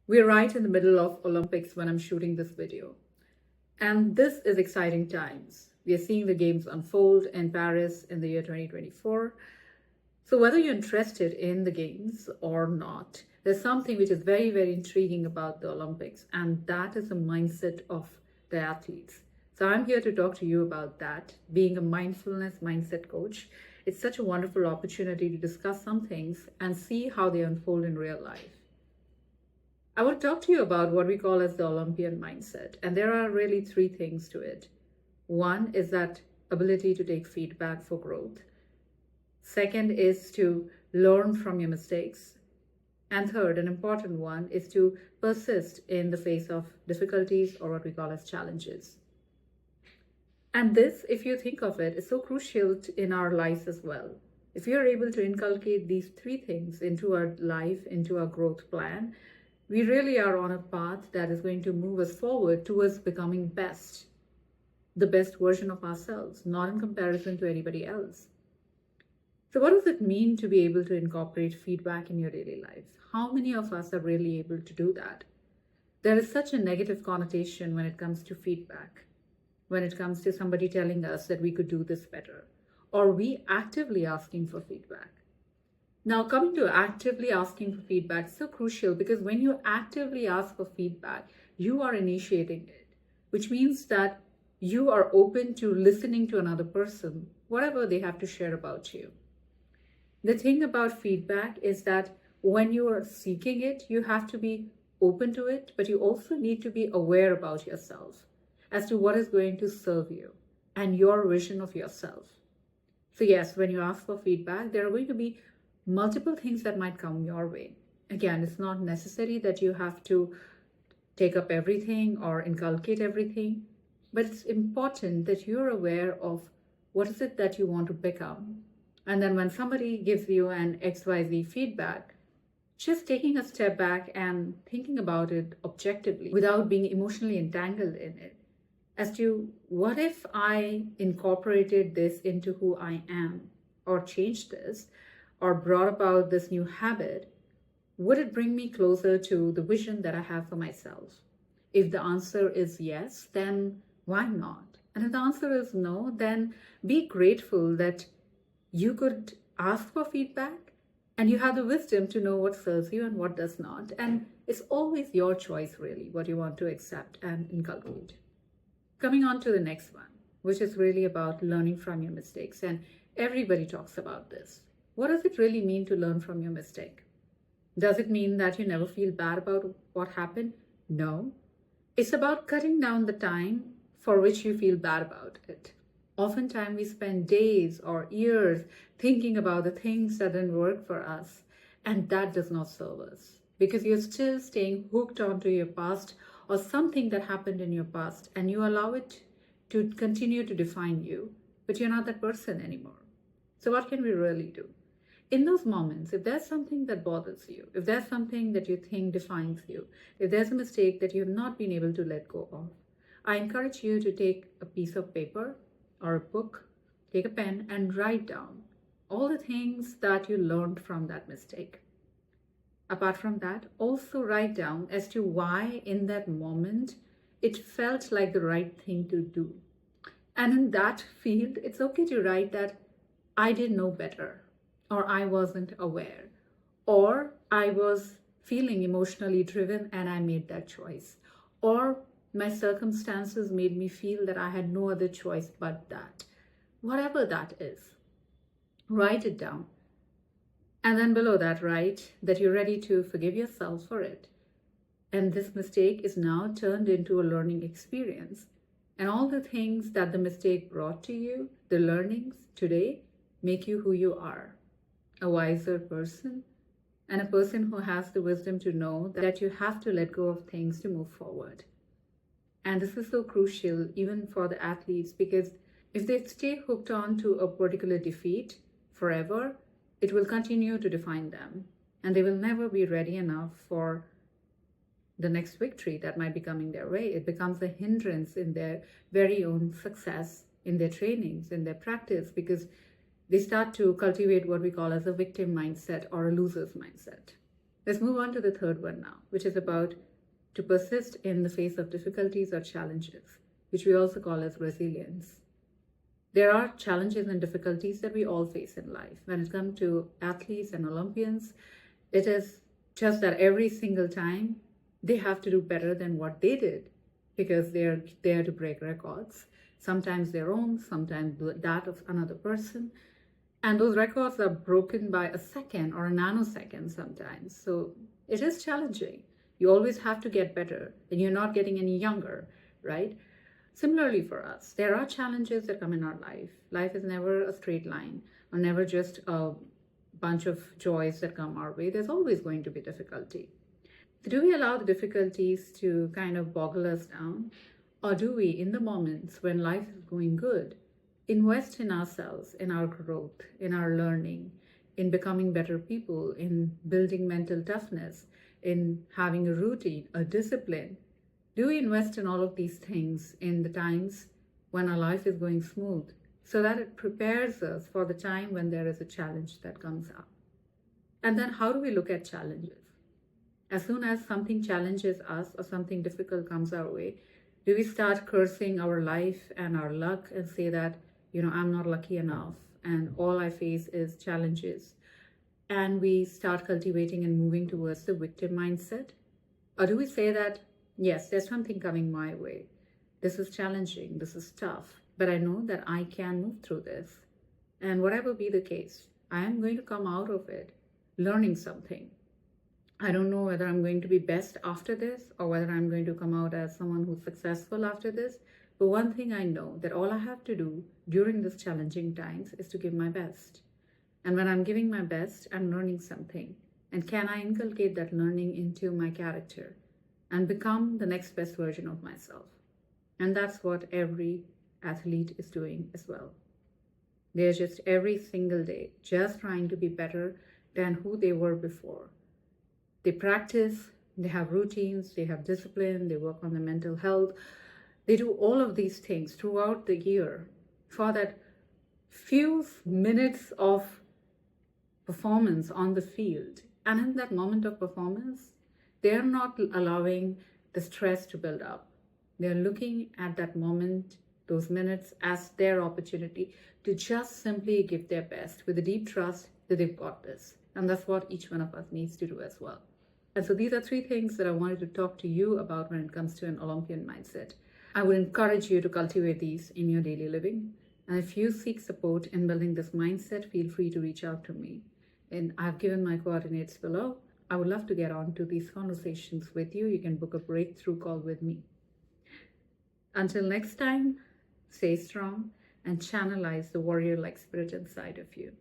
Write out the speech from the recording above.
We're right in the middle of Olympics when I'm shooting this video. And this is exciting times. We are seeing the games unfold in Paris in the year 2024. So whether you're interested in the games or not, there's something which is very, very intriguing about the Olympics, and that is the mindset of the athletes. So I'm here to talk to you about that. Being a mindfulness mindset coach, it's such a wonderful opportunity to discuss some things and see how they unfold in real life. I want to talk to you about what we call as the Olympian mindset. And there are really three things to it. One is that ability to take feedback for growth. Second is to learn from your mistakes. And third, an important one, is to persist in the face of difficulties or what we call as challenges. And this, if you think of it, is so crucial in our lives as well. If you're able to inculcate these three things into our life, into our growth plan, we really are on a path that is going to move us forward towards becoming the best version of ourselves, not in comparison to anybody else. So what does it mean to be able to incorporate feedback in your daily life? How many of us are really able to do that? There is such a negative connotation when it comes to feedback, when it comes to somebody telling us that we could do this better, or we actively asking for feedback. Now, coming to actively asking for feedback is so crucial because when you actively ask for feedback, you are initiating it, which means that you are open to listening to another person, whatever they have to share about you. The thing about feedback is that when you are seeking it, you have to be open to it, but you also need to be aware about yourself as to what is going to serve you and your vision of yourself. So yes, when you ask for feedback, there are going to be multiple things that might come your way. Again, it's not necessary that you have to take up everything or inculcate everything, but it's important that you're aware of what is it that you want to become. And then when somebody gives you an XYZ feedback, just taking a step back and thinking about it objectively without being emotionally entangled in it as to what if I incorporated this into who I am or changed this or brought about this new habit, would it bring me closer to the vision that I have for myself? If the answer is yes, then why not? And if the answer is no, then be grateful that you could ask for feedback and you have the wisdom to know what serves you and what does not. And it's always your choice, really, what you want to accept and inculcate. Coming on to the next one, which is really about learning from your mistakes. And everybody talks about this. What does it really mean to learn from your mistake? Does it mean that you never feel bad about what happened? No. It's about cutting down the time for which you feel bad about it. Oftentimes we spend days or years thinking about the things that didn't work for us, and that does not serve us because you're still staying hooked onto your past or something that happened in your past, and you allow it to continue to define you, but you're not that person anymore. So what can we really do? In those moments, if there's something that bothers you, if there's something that you think defines you, if there's a mistake that you have not been able to let go of, I encourage you to take a piece of paper or a book, take a pen and write down all the things that you learned from that mistake. Apart from that, also write down as to why in that moment it felt like the right thing to do. And in that field, it's okay to write that I didn't know better, or I wasn't aware, or I was feeling emotionally driven and I made that choice, or my circumstances made me feel that I had no other choice but that. Whatever that is, write it down. And then below that, write that you're ready to forgive yourself for it. And this mistake is now turned into a learning experience. And all the things that the mistake brought to you, the learnings today, make you who you are. A wiser person, and a person who has the wisdom to know that you have to let go of things to move forward. And this is so crucial even for the athletes, because if they stay hooked on to a particular defeat forever, it will continue to define them, and they will never be ready enough for the next victory that might be coming their way. It becomes a hindrance in their very own success, in their trainings, in their practice, because they start to cultivate what we call as a victim mindset or a loser's mindset. Let's move on to the third one now, which is about to persist in the face of difficulties or challenges, which we also call as resilience. There are challenges and difficulties that we all face in life. When it comes to athletes and Olympians, it is just that every single time they have to do better than what they did because they're there to break records, sometimes their own, sometimes that of another person. And those records are broken by a second or a nanosecond sometimes. So it is challenging. You always have to get better, and you're not getting any younger, right? Similarly for us, there are challenges that come in our life. Life is never a straight line or never just a bunch of joys that come our way. There's always going to be difficulty. Do we allow the difficulties to kind of boggle us down? Or do we, in the moments when life is going good, invest in ourselves, in our growth, in our learning, in becoming better people, in building mental toughness, in having a routine, a discipline? Do we invest in all of these things in the times when our life is going smooth so that it prepares us for the time when there is a challenge that comes up? And then how do we look at challenges? As soon as something challenges us or something difficult comes our way, do we start cursing our life and our luck and say that, I'm not lucky enough and all I face is challenges? And we start cultivating and moving towards the victim mindset? Or do we say that, yes, there's something coming my way. This is challenging, this is tough, but I know that I can move through this. And whatever be the case, I am going to come out of it learning something. I don't know whether I'm going to be best after this or whether I'm going to come out as someone who's successful after this. But one thing I know, that all I have to do during these challenging times is to give my best. And when I'm giving my best, I'm learning something. And can I inculcate that learning into my character and become the next best version of myself? And that's what every athlete is doing as well. They're just every single day just trying to be better than who they were before. They practice, they have routines, they have discipline, they work on their mental health. They do all of these things throughout the year for that few minutes of performance on the field. And in that moment of performance, they're not allowing the stress to build up. They're looking at that moment, those minutes, as their opportunity to just simply give their best with a deep trust that they've got this. And that's what each one of us needs to do as well. And so these are 3 things that I wanted to talk to you about when it comes to an Olympian mindset. I would encourage you to cultivate these in your daily living. And if you seek support in building this mindset, feel free to reach out to me. And I've given my coordinates below. I would love to get on to these conversations with you. You can book a breakthrough call with me. Until next time, stay strong and channelize the warrior-like spirit inside of you.